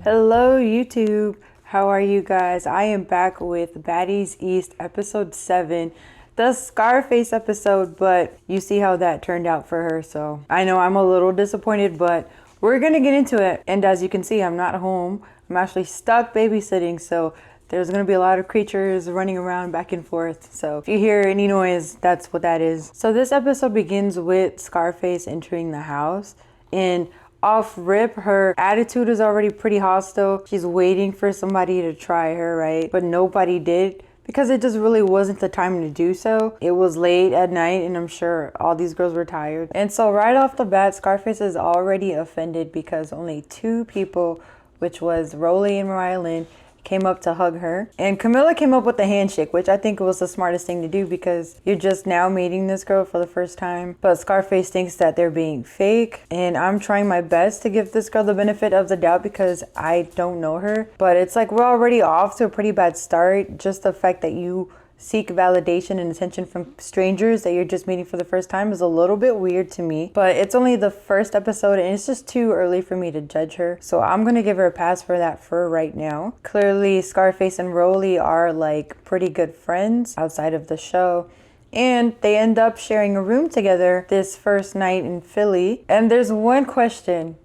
Hello, YouTube. How are you guys? I am back with Baddies East episode 7, the Scarface episode, but you see how that turned out for her. So I know I'm a little disappointed, but we're gonna get into it. And as you can see, I'm not home. I'm actually stuck babysitting, so there's gonna be a lot of creatures running around back and forth. So if you hear any noise, that's what that is. So this episode begins with Scarface entering the house, and off rip, her attitude is already pretty hostile. She's waiting for somebody to try her, right? But nobody did because it just really wasn't the time to do so. It was late at night and I'm sure all these girls were tired. And so right off the bat, Scarface is already offended because only two people, which was Rolly and Mariah Lynn, came up to hug her. And Camilla came up with the handshake, which I think was the smartest thing to do because you're just now meeting this girl for the first time. But Scarface thinks that they're being fake. And I'm trying my best to give this girl the benefit of the doubt because I don't know her. But it's like we're already off to a pretty bad start. Just the fact that you seek validation and attention from strangers that you're just meeting for the first time is a little bit weird to me. But it's only the first episode and it's just too early for me to judge her. So I'm gonna give her a pass for that for right now. Clearly Scarface and Rolly are like pretty good friends outside of the show. And they end up sharing a room together this first night in Philly. And there's one question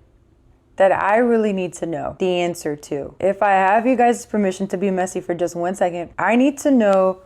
that I really need to know the answer to. If I have you guys' permission to be messy for just 1 second, I need to know,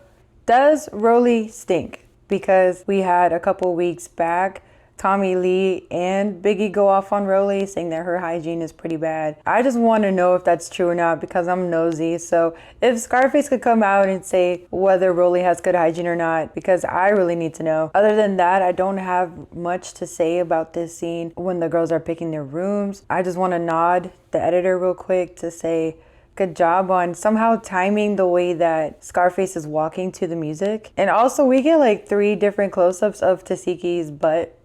does Rolly stink? Because we had a couple weeks back, Tommy Lee and Biggie go off on Rolly saying that her hygiene is pretty bad. I just want to know if that's true or not because I'm nosy. So if Scarface could come out and say whether Rolly has good hygiene or not, because I really need to know. Other than that, I don't have much to say about this scene when the girls are picking their rooms. I just want to nod the editor real quick to say, good job on somehow timing the way that Scarface is walking to the music. And also we get like 3 different close-ups of Tashiki's butt.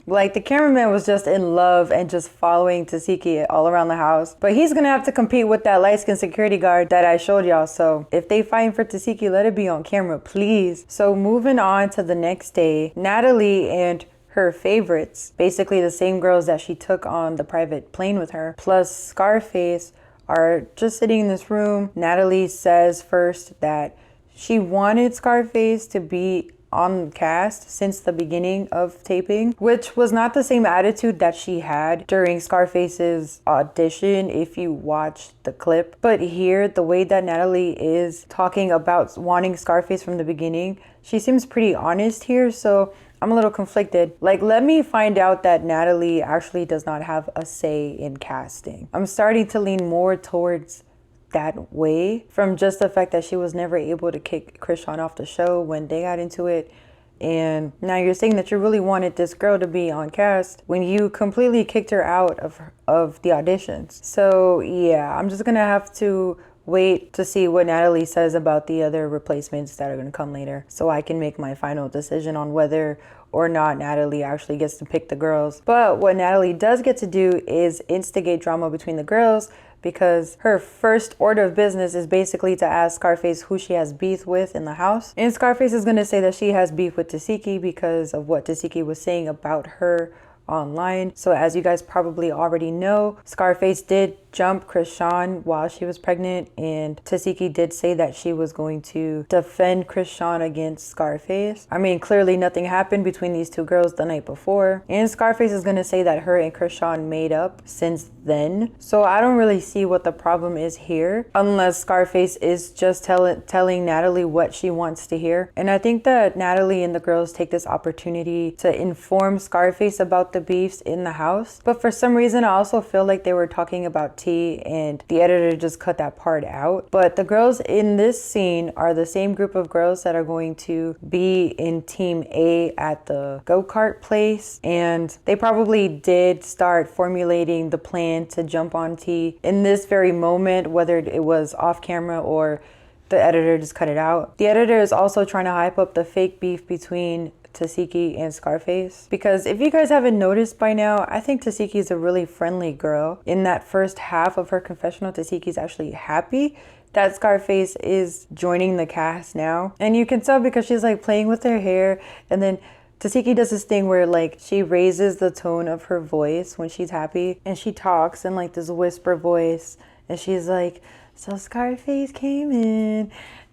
Like the cameraman was just in love and just following Tasiki all around the house. But he's gonna have to compete with that light-skinned security guard that I showed y'all. So if they fighting for Tasiki, let it be on camera, please. So moving on to the next day, Natalie and her favorites, basically the same girls that she took on the private plane with her, plus Scarface, are just sitting in this room. Natalie says first that she wanted Scarface to be on cast since the beginning of taping, which was not the same attitude that she had during Scarface's audition if you watch the clip. But here, the way that Natalie is talking about wanting Scarface from the beginning, she seems pretty honest here. So I'm a little conflicted. Like, let me find out that Natalie actually does not have a say in casting. I'm starting to lean more towards that way from just the fact that she was never able to kick Krishan off the show when they got into it. And now you're saying that you really wanted this girl to be on cast when you completely kicked her out of the auditions. So yeah, I'm just gonna have to wait to see what Natalie says about the other replacements that are going to come later so I can make my final decision on whether or not Natalie actually gets to pick the girls. But what Natalie does get to do is instigate drama between the girls because her first order of business is basically to ask Scarface who she has beef with in the house. And Scarface is going to say that she has beef with Tasiki because of what Tasiki was saying about her online. So as you guys probably already know, Scarface did jump Krishan while she was pregnant, and Tasiki did say that she was going to defend Krishan against Scarface. I mean, clearly nothing happened between these two girls the night before, and Scarface is going to say that her and Krishan made up since then. So I don't really see what the problem is here, unless Scarface is just telling Natalie what she wants to hear. And I think that Natalie and the girls take this opportunity to inform Scarface about the beefs in the house. But for some reason, I also feel like they were talking about tea and the editor just cut that part out. But the girls in this scene are the same group of girls that are going to be in team A at the go-kart place. And they probably did start formulating the plan to jump on T in this very moment, whether it was off camera or the editor just cut it out. The editor is also trying to hype up the fake beef between Tasiki and Scarface, because if you guys haven't noticed by now, I think Tasiki is a really friendly girl. In that first half of her confessional, Tasiki is actually happy that Scarface is joining the cast now, and you can tell because she's like playing with her hair, and then Tasiki does this thing where like she raises the tone of her voice when she's happy, and she talks in like this whisper voice, and she's like, so Scarface came in.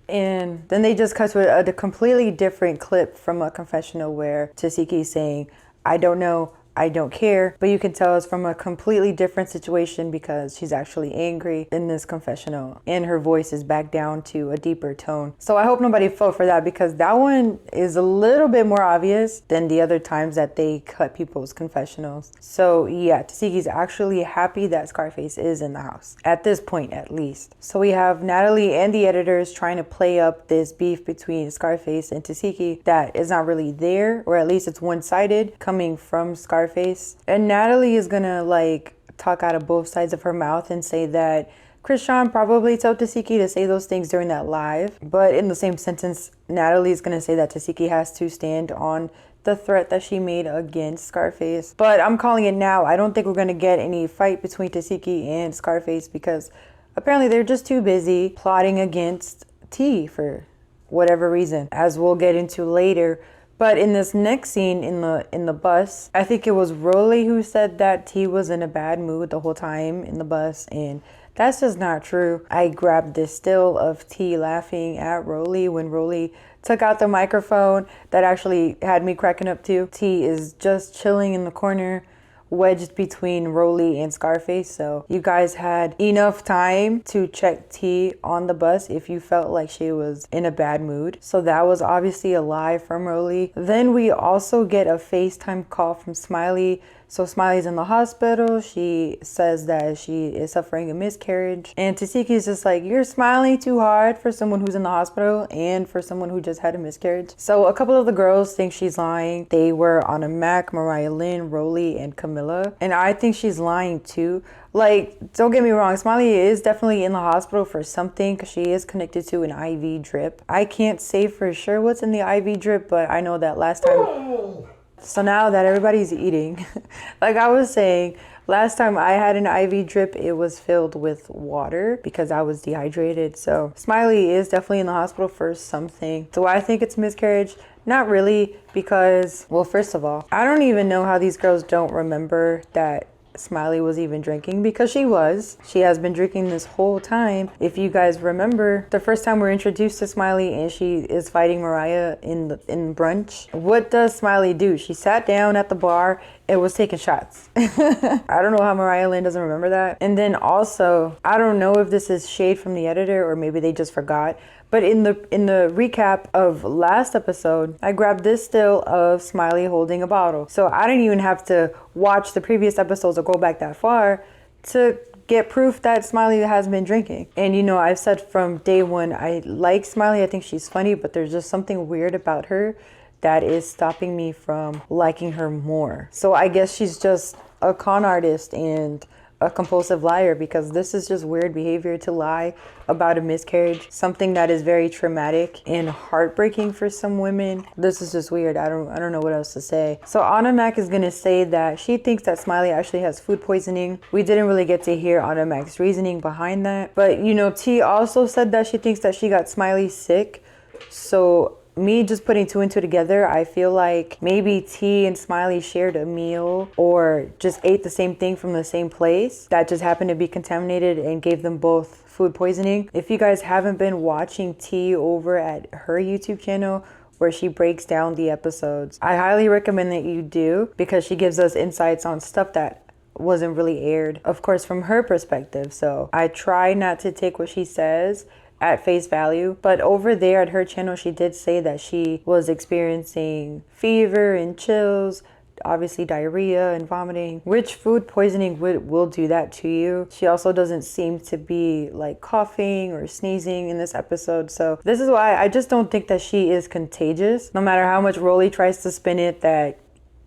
And then they just cut to a completely different clip from a confessional where Tasiki's saying, I don't know, I don't care. But you can tell it's from a completely different situation because she's actually angry in this confessional. And her voice is back down to a deeper tone. So I hope nobody fell for that because that one is a little bit more obvious than the other times that they cut people's confessionals. So yeah, Tasiki's actually happy that Scarface is in the house. At this point, at least. So we have Natalie and the editors trying to play up this beef between Scarface and Tasiki that is not really there, or at least it's one-sided coming from Scarface. And Natalie is gonna like talk out of both sides of her mouth and say that Christian probably told Tasiki to say those things during that live. But in the same sentence, Natalie is gonna say that Tasiki has to stand on the threat that she made against Scarface. But I'm calling it now. I don't think we're gonna get any fight between Tasiki and Scarface because apparently they're just too busy plotting against T for whatever reason, as we'll get into later. But in this next scene in the bus, I think it was Rolly who said that T was in a bad mood the whole time in the bus, and that's just not true. I grabbed this still of T laughing at Rolly when Rolly took out the microphone. That actually had me cracking up too. T is just chilling in the corner, wedged between Rolly and Scarface. So you guys had enough time to check T on the bus if you felt like she was in a bad mood. So that was obviously a lie from Rolly. Then we also get a FaceTime call from Smiley. So Smiley's in the hospital. She says that she is suffering a miscarriage. And Tasiki's just like, you're smiling too hard for someone who's in the hospital and for someone who just had a miscarriage. So a couple of the girls think she's lying. They were on a Mac, Mariah Lynn, Rolly, and Camilla. And I think she's lying too. Like, don't get me wrong, Smiley is definitely in the hospital for something because she is connected to an IV drip. I can't say for sure what's in the IV drip, but I know that last time... So now that everybody's eating, like I was saying, last time I had an IV drip, it was filled with water because I was dehydrated. So Smiley is definitely in the hospital for something. Do I think it's miscarriage? Not really, because, well, first of all, I don't even know how these girls don't remember that Smiley was even drinking, because she was. She has been drinking this whole time. If you guys remember, the first time we're introduced to Smiley and she is fighting Mariah in brunch, what does Smiley do? She sat down at the bar and was taking shots. I don't know how Mariah Lynn doesn't remember that. And then also, I don't know if this is shade from the editor or maybe they just forgot, but in the recap of last episode, I grabbed this still of Smiley holding a bottle. So I didn't even have to watch the previous episodes or go back that far to get proof that Smiley has been drinking. And you know, I've said from day one, I like Smiley. I think she's funny, but there's just something weird about her that is stopping me from liking her more. So I guess she's just a con artist and a compulsive liar, because this is just weird behavior to lie about a miscarriage, something that is very traumatic and heartbreaking for some women. This is just weird. I don't know what else to say. So Anna Mac is gonna say that she thinks that Smiley actually has food poisoning. We didn't really get to hear Anna Mac's reasoning behind that, but you know, T also said that she thinks that she got Smiley sick. So me just putting two and two together, I feel like maybe T and Smiley shared a meal or just ate the same thing from the same place that just happened to be contaminated and gave them both food poisoning. If you guys haven't been watching T over at her YouTube channel where she breaks down the episodes, I highly recommend that you do, because she gives us insights on stuff that wasn't really aired, of course, from her perspective. So I try not to take what she says at face value, but over there at her channel, she did say that she was experiencing fever and chills, obviously diarrhea and vomiting, which food poisoning will do that to you. She also doesn't seem to be like coughing or sneezing in this episode. So this is why I just don't think that she is contagious, no matter how much Rolly tries to spin it that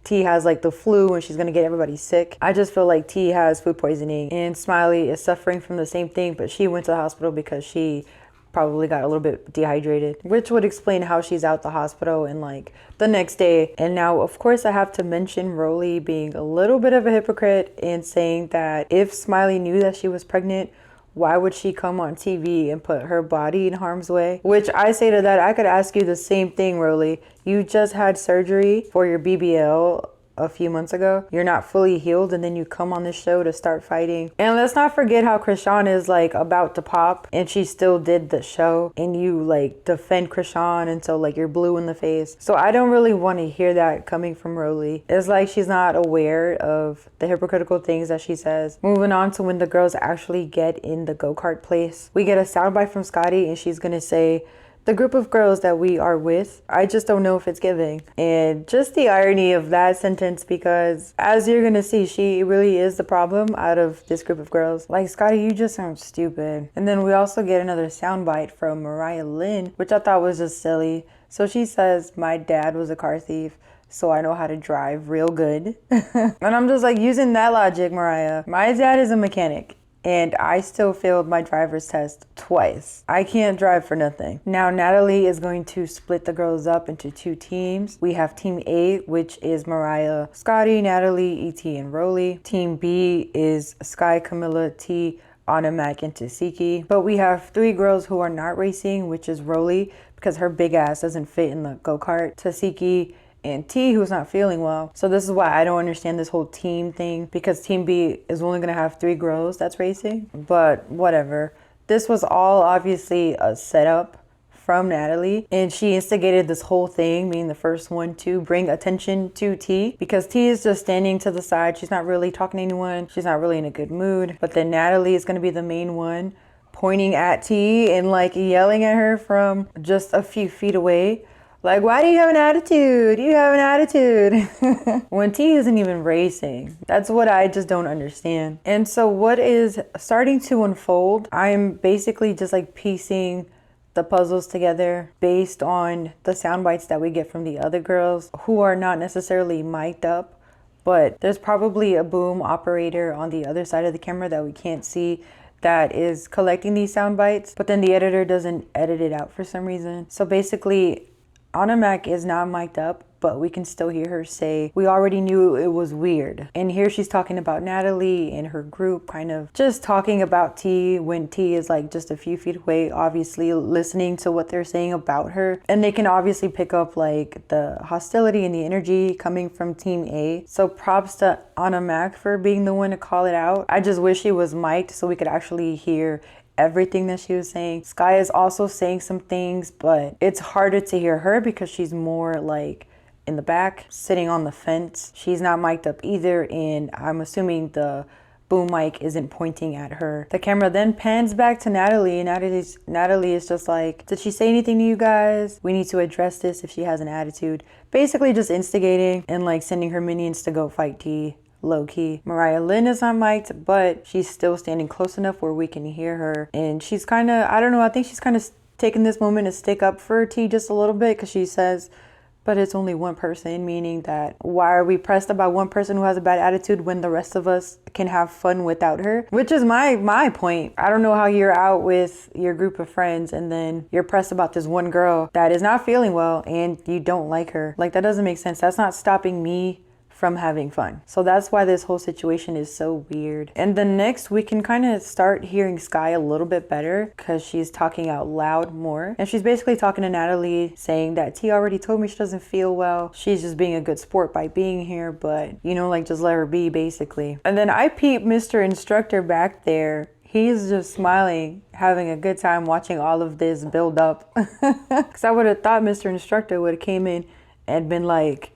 T has like the flu and she's gonna get everybody sick. I just feel like T has food poisoning and Smiley is suffering from the same thing, but she went to the hospital because she probably got a little bit dehydrated, which would explain how she's out the hospital and like the next day. And now, of course, I have to mention Rolly being a little bit of a hypocrite and saying that if Smiley knew that she was pregnant, why would she come on TV and put her body in harm's way? Which I say to that, I could ask you the same thing, Rolly. You just had surgery for your BBL a few months ago. You're not fully healed, and then you come on this show to start fighting. And let's not forget how Krishan is like about to pop, and she still did the show, and you like defend Krishan until like you're blue in the face. So I don't really want to hear that coming from Rolly. It's like she's not aware of the hypocritical things that she says. Moving on to when the girls actually get in the go-kart place, we get a soundbite from Scotty, and she's gonna say, the group of girls that we are with, I just don't know if it's giving. And just the irony of that sentence, because as you're gonna see, she really is the problem out of this group of girls. Like, Scotty, you just sound stupid. And then we also get another soundbite from Mariah Lynn, which I thought was just silly. So she says, my dad was a car thief, so I know how to drive real good. And I'm just like, using that logic, Mariah, my dad is a mechanic, and I still failed my driver's test twice. I can't drive for nothing. Now, Natalie is going to split the girls up into two teams. We have Team A, which is Mariah, Scotty, Natalie, E.T., and Rolly. Team B is Sky, Camilla, T, Anna, Mac, and Tasiki. But we have three girls who are not racing, which is Rolly, because her big ass doesn't fit in the go-kart, Tasiki, and T, who's not feeling well. So this is why I don't understand this whole team thing, because Team B is only gonna have three girls that's racing. But whatever. This was all obviously a setup from Natalie, and she instigated this whole thing, being the first one to bring attention to T, because T is just standing to the side. She's not really talking to anyone. She's not really in a good mood. But then Natalie is gonna be the main one, pointing at T and like yelling at her from just a few feet away. Like, why do you have an attitude? You have an attitude. When T isn't even racing. That's what I just don't understand. And so what is starting to unfold, I'm basically just like piecing the puzzles together based on the sound bites that we get from the other girls who are not necessarily mic'd up, but there's probably a boom operator on the other side of the camera that we can't see that is collecting these sound bites, but then the editor doesn't edit it out for some reason. So basically, Anna Mac is not mic'd up, but we can still hear her say, we already knew it was weird. And here she's talking about Natalie and her group, kind of just talking about T when T is like just a few feet away, obviously listening to what they're saying about her. And they can obviously pick up like the hostility and the energy coming from Team A. So props to Anna Mac for being the one to call it out. I just wish she was mic'd so we could actually hear everything that she was saying. Sky is also saying some things, but it's harder to hear her because she's more like in the back, sitting on the fence. She's not mic'd up either, and I'm assuming the boom mic isn't pointing at her. The camera then pans back to Natalie, and Natalie is just like, did she say anything to you guys? We need to address this if she has an attitude. Basically just instigating and like sending her minions to go fight T. Low key. Mariah Lynn is not mic'd, but she's still standing close enough where we can hear her. And she's kind of, I don't know, I think she's kind of taking this moment to stick up for T just a little bit, because she says, but it's only one person, meaning that why are we pressed about one person who has a bad attitude when the rest of us can have fun without her? Which is my point. I don't know how you're out with your group of friends and then you're pressed about this one girl that is not feeling well and you don't like her. Like, that doesn't make sense. That's not stopping me from having fun. So that's why this whole situation is so weird. And then next we can kind of start hearing Sky a little bit better because she's talking out loud more. And she's basically talking to Natalie, saying that T already told me she doesn't feel well. She's just being a good sport by being here, but you know, like, just let her be, basically. And then I peep Mr. Instructor back there. He's just smiling, having a good time watching all of this build up. Because I would have thought Mr. Instructor would have came in and been like,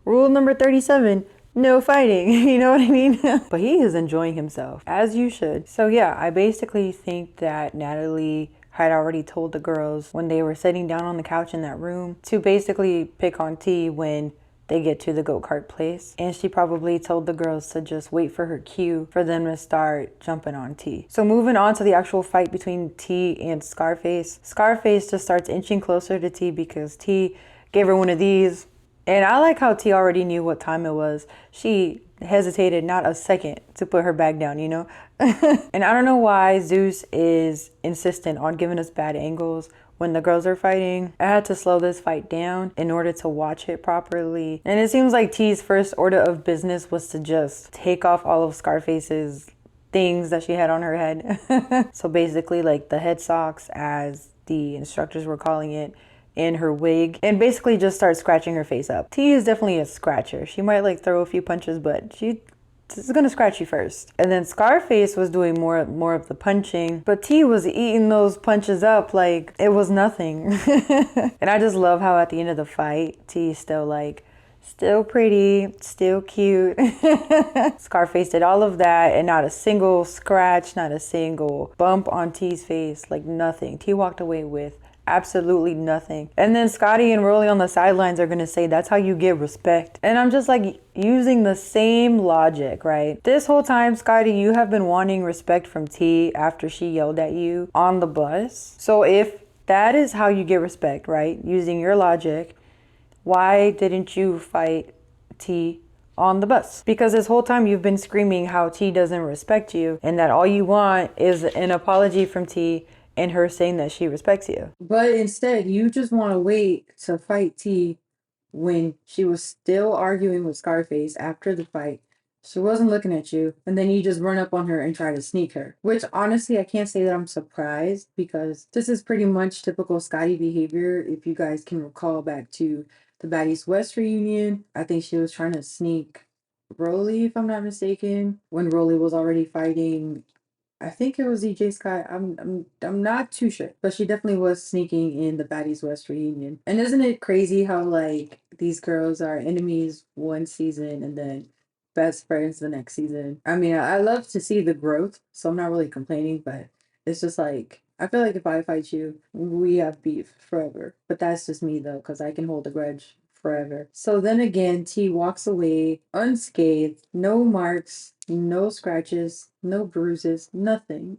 rule number 37, no fighting, you know what I mean? But he is enjoying himself, as you should. So yeah, I basically think that Natalie had already told the girls when they were sitting down on the couch in that room to basically pick on T when they get to the go-kart place. And she probably told the girls to just wait for her cue for them to start jumping on T. So moving on to the actual fight between T and Scarface. Scarface just starts inching closer to T because T gave her one of these. And I like how T already knew what time it was. She hesitated not a second to put her bag down, you know? And I don't know why Zeus is insistent on giving us bad angles when the girls are fighting. I had to slow this fight down in order to watch it properly. And it seems like T's first order of business was to just take off all of Scarface's things that she had on her head. So basically like the head socks, as the instructors were calling it, and her wig, and basically just start scratching her face up. T is definitely a scratcher. She might like throw a few punches, but she's gonna scratch you first. And then Scarface was doing more of the punching, but T was eating those punches up like it was nothing. And I just love how at the end of the fight, T is still like, still pretty, still cute. Scarface did all of that and not a single scratch, not a single bump on T's face, like nothing. T walked away with absolutely nothing. And then Scotty and Rolly on the sidelines are gonna say that's how you get respect. And I'm just like, using the same logic, right? This whole time, Scotty, you have been wanting respect from T after she yelled at you on the bus. So if that is how you get respect, right? Using your logic, why didn't you fight T on the bus? Because this whole time you've been screaming how T doesn't respect you and that all you want is an apology from T and her saying that she respects you. But instead, you just want to wait to fight T when she was still arguing with Scarface after the fight. She wasn't looking at you, and then you just run up on her and try to sneak her. Which honestly, I can't say that I'm surprised, because this is pretty much typical Scotty behavior. If you guys can recall back to the Baddies West reunion, I think she was trying to sneak Rolly, if I'm not mistaken, when Rolly was already fighting, I think it was EJ Scott. I'm not too sure, but she definitely was sneaking in the Baddies West reunion. And isn't it crazy how like these girls are enemies one season and then best friends the next season? I mean, I love to see the growth, so I'm not really complaining, but it's just like I feel like if I fight you, we have beef forever. But that's just me though, because I can hold a grudge forever. So then again, T walks away unscathed, no marks, no scratches, no bruises, nothing.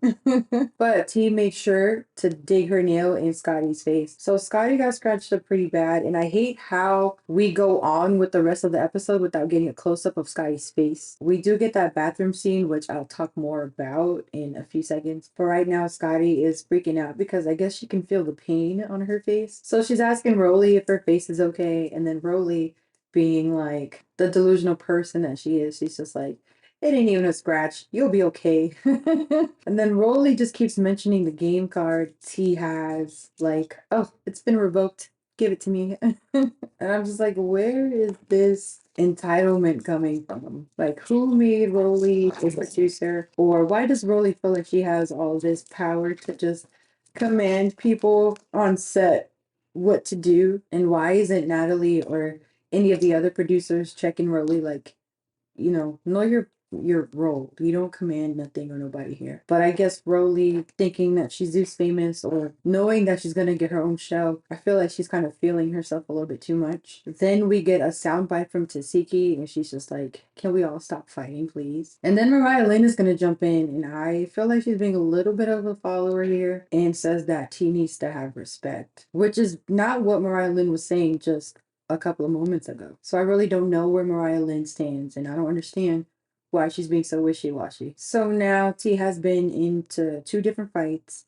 But T made sure to dig her nail in Scotty's face. So Scotty got scratched up pretty bad, and I hate how we go on with the rest of the episode without getting a close-up of Scotty's face. We do get that bathroom scene, which I'll talk more about in a few seconds. For right now, Scotty is freaking out because I guess she can feel the pain on her face. So she's asking Rolly if her face is okay, and then Rolly, being like the delusional person that she is, she's just like, it ain't even a scratch. You'll be okay. And then Rolly just keeps mentioning the game card T has. Like, oh, it's been revoked. Give it to me. And I'm just like, where is this entitlement coming from? Like, who made Rolly a producer? Or why does Rolly feel like she has all this power to just command people on set what to do? And why isn't Natalie or any of the other producers checking Rolly like, know your role. You don't command nothing or nobody here. But I guess Rolly thinking that she's Zeus famous or knowing that she's gonna get her own show, I feel like she's kind of feeling herself a little bit too much. Then we get a soundbite from Tasiki and she's just like, can we all stop fighting, please? And then Mariah Lynn is gonna jump in, and I feel like she's being a little bit of a follower here and says that T needs to have respect, which is not what Mariah Lynn was saying just a couple of moments ago. So I really don't know where Mariah Lynn stands, and I don't understand why she's being so wishy-washy. So now T has been into 2 different fights,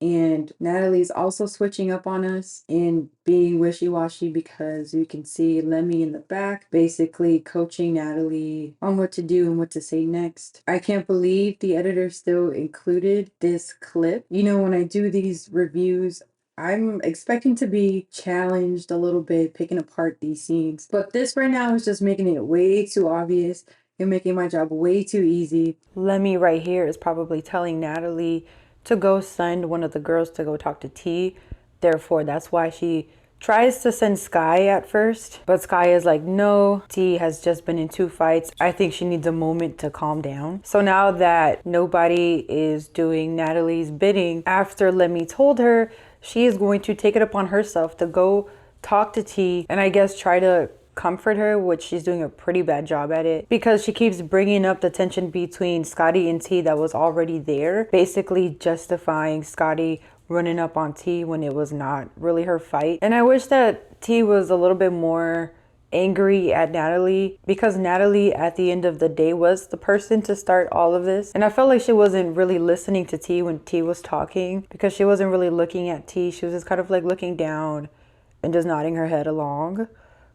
and Natalie's also switching up on us and being wishy-washy because you can see Lemmy in the back basically coaching Natalie on what to do and what to say next. I can't believe the editor still included this clip. When I do these reviews, I'm expecting to be challenged a little bit picking apart these scenes, but this right now is just making it way too obvious. You're making my job way too easy. Lemmy right here is probably telling Natalie to go send one of the girls to go talk to T. Therefore, that's why she tries to send Sky at first. But Sky is like, no, T has just been in 2 fights. I think she needs a moment to calm down. So now that nobody is doing Natalie's bidding, after Lemmy told her, she is going to take it upon herself to go talk to T and I guess try to comfort her, which she's doing a pretty bad job at it because she keeps bringing up the tension between Scotty and T that was already there, basically justifying Scotty running up on T when it was not really her fight. And I wish that T was a little bit more angry at Natalie because Natalie at the end of the day was the person to start all of this, and I felt like she wasn't really listening to T when T was talking because she wasn't really looking at T. She was just kind of like looking down and just nodding her head along.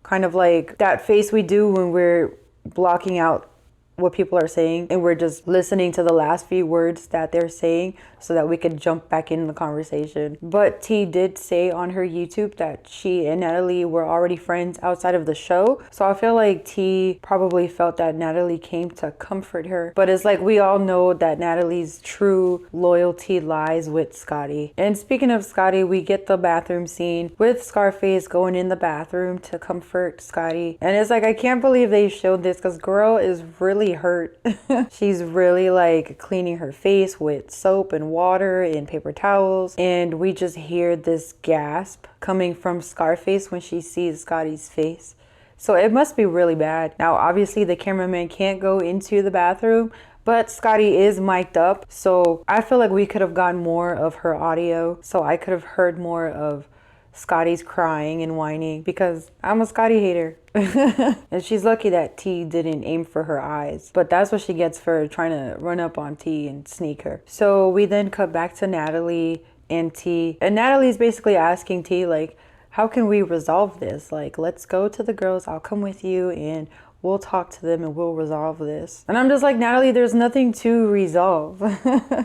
Kind of like that face we do when we're blocking out what people are saying, and we're just listening to the last few words that they're saying so that we could jump back in the conversation. But T did say on her YouTube that she and Natalie were already friends outside of the show. So I feel like T probably felt that Natalie came to comfort her. But it's like we all know that Natalie's true loyalty lies with Scotty. And speaking of Scotty, we get the bathroom scene with Scarface going in the bathroom to comfort Scotty. And it's like, I can't believe they showed this because girl is really hurt. She's really like cleaning her face with soap and water and paper towels. And we just hear this gasp coming from Scarface when she sees Scotty's face. So it must be really bad. Now, obviously the cameraman can't go into the bathroom, but Scotty is mic'd up. So I feel like we could have gotten more of her audio. So I could have heard more of Scotty's crying and whining because I'm a Scotty hater. And she's lucky that T didn't aim for her eyes, but that's what she gets for trying to run up on T and sneak her. So we then cut back to Natalie and T, and Natalie's basically asking T like, how can we resolve this? Like, let's go to the girls, I'll come with you and we'll talk to them and we'll resolve this. And I'm just like, Natalie, there's nothing to resolve.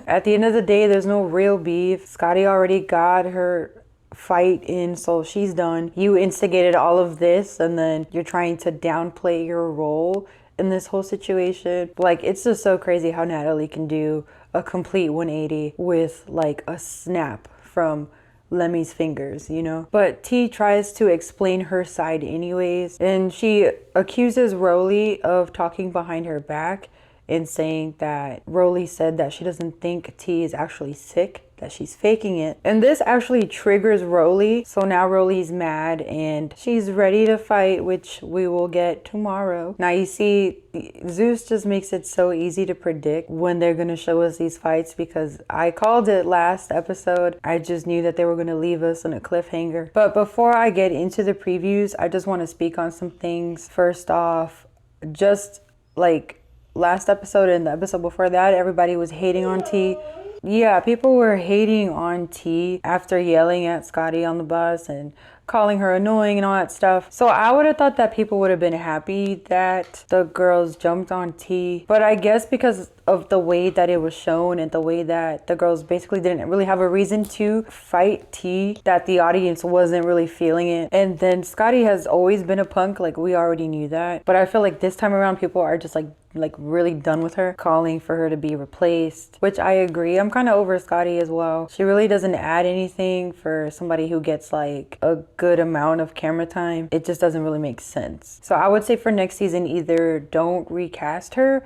At the end of the day, there's no real beef. Scotty already got her fight in, so she's done. You instigated all of this and then you're trying to downplay your role in this whole situation. Like, it's just so crazy how Natalie can do a complete 180 with like a snap from Lemmy's fingers, you know? But T tries to explain her side anyways, and she accuses Rolly of talking behind her back and saying that Rolly said that she doesn't think T is actually sick, that she's faking it. And this actually triggers Rolly. So now Rolly's mad and she's ready to fight, which we will get tomorrow. Now you see, Zeus just makes it so easy to predict when they're gonna show us these fights because I called it last episode. I just knew that they were gonna leave us on a cliffhanger. But before I get into the previews, I just want to speak on some things. First off, just like last episode and the episode before that, everybody was hating on T. Yeah, people were hating on T after yelling at Scotty on the bus and calling her annoying and all that stuff. So I would have thought that people would have been happy that the girls jumped on T. But I guess because of the way that it was shown and the way that the girls basically didn't really have a reason to fight T, that the audience wasn't really feeling it. And then Scotty has always been a punk, like we already knew that. But I feel like this time around people are just like really done with her, calling for her to be replaced, which I agree. I'm kind of over Scotty as well. She really doesn't add anything for somebody who gets like a good amount of camera time. It just doesn't really make sense. So I would say for next season, either don't recast her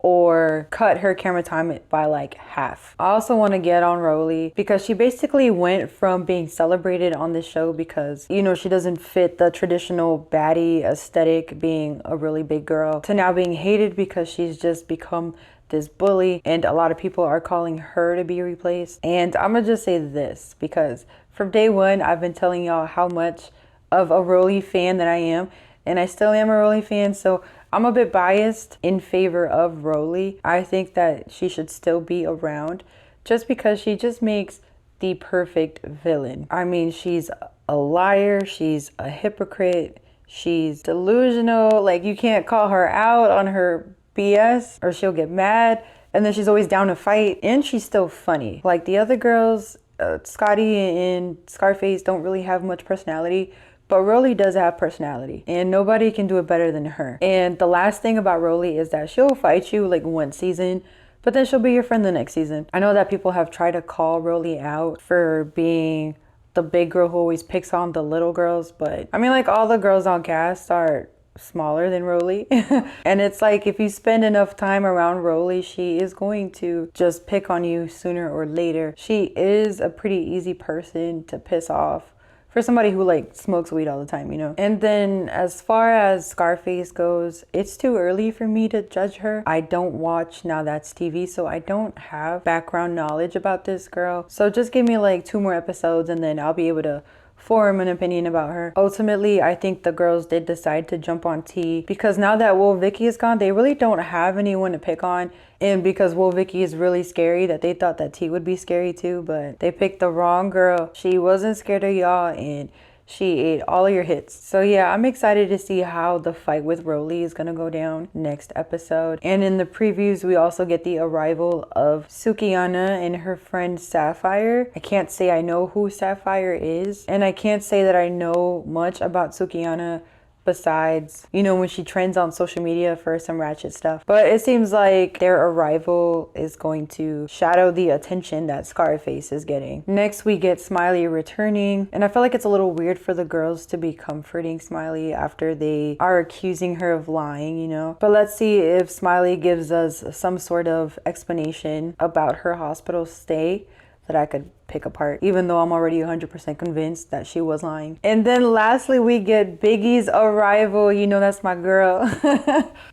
or cut her camera time by like half. I also want to get on Rolly because she basically went from being celebrated on the show because, you know, she doesn't fit the traditional baddie aesthetic, being a really big girl, to now being hated because she's just become this bully and a lot of people are calling her to be replaced. And I'm gonna just say this because from day one, I've been telling y'all how much of a Rolly fan that I am, and I still am a Rolly fan. So I'm a bit biased in favor of Rolly. I think that she should still be around just because she just makes the perfect villain. I mean, she's a liar, she's a hypocrite, she's delusional. Like, you can't call her out on her BS or she'll get mad. And then she's always down to fight, and she's still funny. Like the other girls, Scotty and Scarface don't really have much personality, but Rolly does have personality and nobody can do it better than her. And the last thing about Rolly is that she'll fight you like one season, but then she'll be your friend the next season. I know that people have tried to call Rolly out for being the big girl who always picks on the little girls, but I mean, like, all the girls on cast are smaller than Rolly. And it's like, if you spend enough time around Rolly, she is going to just pick on you sooner or later. She is a pretty easy person to piss off for somebody who like smokes weed all the time, you know? And then as far as Scarface goes, it's too early for me to judge her. I don't watch Now That's TV, so I don't have background knowledge about this girl. So just give me like 2 more episodes and then I'll be able to form an opinion about her. Ultimately, I think the girls did decide to jump on T because now that Will Vicky is gone, they really don't have anyone to pick on. And because Will Vicky is really scary, that they thought that T would be scary too, but they picked the wrong girl. She wasn't scared of y'all and She ate all of your hits. So yeah, I'm excited to see how the fight with Rolly is gonna go down next episode. And in the previews, we also get the arrival of Sukiyana and her friend Sapphire. I can't say I know who Sapphire is, and I can't say that I know much about Sukiyana besides, you know, when she trends on social media for some ratchet stuff. But it seems like their arrival is going to shadow the attention that Scarface is getting. Next, we get Smiley returning, and I feel like it's a little weird for the girls to be comforting Smiley after they are accusing her of lying, you know. But let's see if Smiley gives us some sort of explanation about her hospital stay that I could pick apart, even though I'm already 100% convinced that she was lying. And then lastly, we get Biggie's arrival. You know, that's my girl.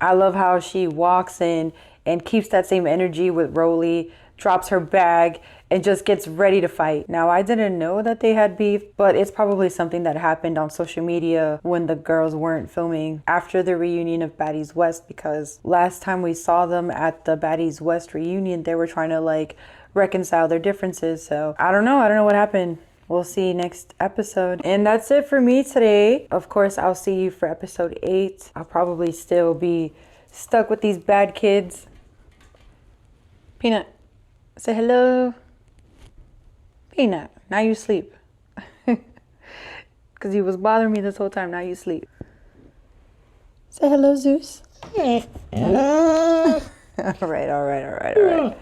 I love how she walks in and keeps that same energy with Rolly, drops her bag, and just gets ready to fight. Now, I didn't know that they had beef, but it's probably something that happened on social media when the girls weren't filming after the reunion of Baddies West, because last time we saw them at the Baddies West reunion, they were trying to like reconcile their differences. So I don't know what happened. We'll see next episode. And that's it for me today. Of course, I'll see you for episode 8. I'll probably still be stuck with these bad kids. Peanut, say hello. Peanut, now you sleep. Because you was bothering me this whole time. Now you sleep. Say hello, Zeus. All right.